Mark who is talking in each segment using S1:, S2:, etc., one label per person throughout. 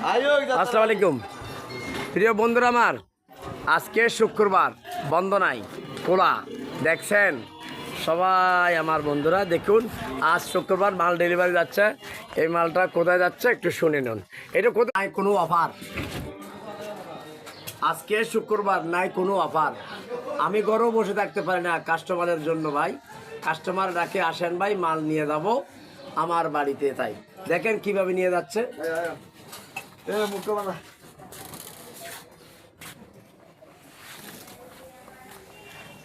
S1: আসসালামু আলাইকুম প্রিয় বন্ধুরা আমার, আজকে শুক্রবার, বন্ধ নাই, খোলা। দেখছেন সবাই আমার বন্ধুরা, দেখুন আজ শুক্রবার মাল ডেলিভারি যাচ্ছে। এই মালটা কোথায় যাচ্ছে একটু শুনে নিন। এটা কোথায় কোনো অফার, আজকে শুক্রবার নাই কোনো অফার। আমি ঘরেও বসে থাকতে পারি না কাস্টমারের জন্য ভাই। কাস্টমার ডাকে আসেন ভাই, মাল নিয়ে যাব আমার বাড়িতে। তাই দেখেন কিভাবে নিয়ে যাচ্ছে।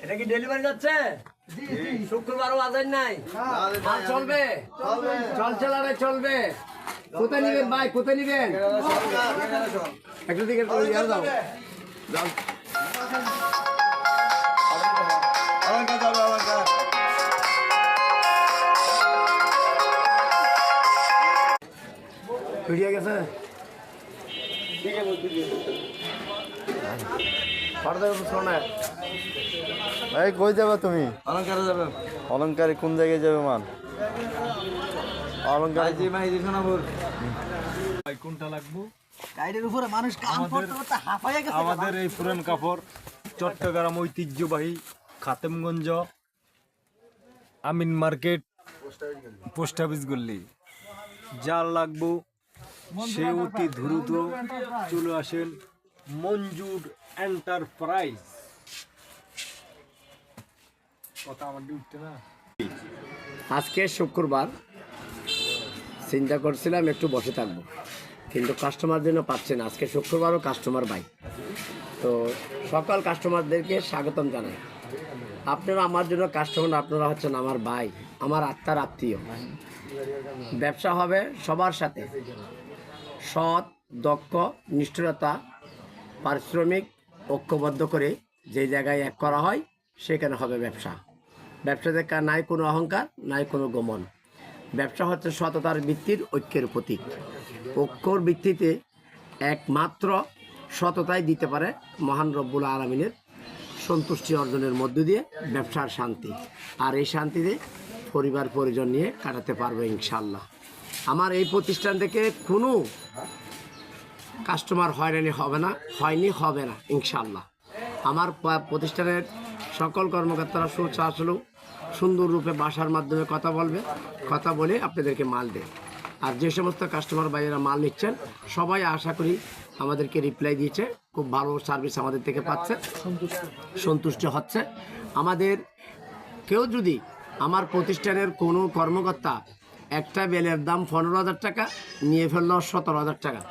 S1: এটা কি ডেলিভারি যাচ্ছে? শুক্রবারও আজান নাই, মাল চলবে, চলছে লড়াই চলবে। কোথায় নিবেন ভাই, কোথায় নিবেন? একটা দিকে যাও যাও। ভিডিও গেছে
S2: ভাই কই যাবে তুমি?
S1: অলঙ্কারে যাবে।
S2: অলঙ্কারে কোন জায়গায় যাবে মান? অলঙ্কারে
S3: কোনটা লাগবো?
S4: গাইডের উপরে মানুষ কাম করতে করতে হাঁপাইয়া গেছে।
S3: আমাদের এই পুরান কাপড় চট্টগ্রাম ঐতিহ্যবাহী খাতেমগঞ্জ আমিন মার্কেট পোস্ট অফিস গল্লি। যার লাগবো সে অতি দ্রুত চলে আসেন মঞ্জুর এন্টারপ্রাইজ। কথা আমার উঠতে না।
S1: আজকে শুক্রবার, চিন্তা করছিলাম একটু বসে থাকবো, কিন্তু কাস্টমার জন্য পাচ্ছে না। আজকে শুক্রবারও কাস্টমার ভাই, তো সকল কাস্টমারদেরকে স্বাগতম জানাই। আপনারা আমার জন্য কাস্টমার, আপনারা হচ্ছেন আমার ভাই, আমার আত্মার আত্মীয়। ব্যবসা হবে সবার সাথে, সৎ, দক্ষ, নিষ্ঠুরতা, পারিশ্রমিক ঐক্যবদ্ধ করে যে জায়গায় এক করা হয় সেখানে হবে ব্যবসা। ব্যবসাতে নাই কোনো অহংকার, নাই কোনো গোমন। ব্যবসা হচ্ছে সততার ভিত্তির ঐক্যের প্রতীক। ঐক্যর ভিত্তিতে একমাত্র সততাই দিতে পারে মহান রব্বুল আলামিনের সন্তুষ্টি অর্জনের মধ্য দিয়ে ব্যবসার শান্তি। আর এই শান্তিতে পরিবার পরিজন নিয়ে কাটাতে পারবো ইনশাল্লাহ। আমার এই প্রতিষ্ঠান থেকে কোনো কাস্টমার হয়রানি হবে না, হয়নি, হবে না ইনশাল্লাহ। আমার প্রতিষ্ঠানের সকল কর্মকর্তারা সুচারু সুন্দর রূপে ভাষার মাধ্যমে কথা বলবে, কথা বলে আপনাদেরকে মাল দেয়। আর যে সমস্ত কাস্টমার ভাইয়েরা মাল নিচ্ছেন সবাই আশা করি আমাদেরকে রিপ্লাই দিয়েছে, খুব ভালো সার্ভিস আমাদের থেকে পাচ্ছে, সন্তুষ্ট হচ্ছে। আমাদের কেউ যদি আমার প্রতিষ্ঠানের কোনো কর্মকর্তা একটা বেলের দাম 15,000 টাকা নিয়ে ফেললো 17,000 টাকা,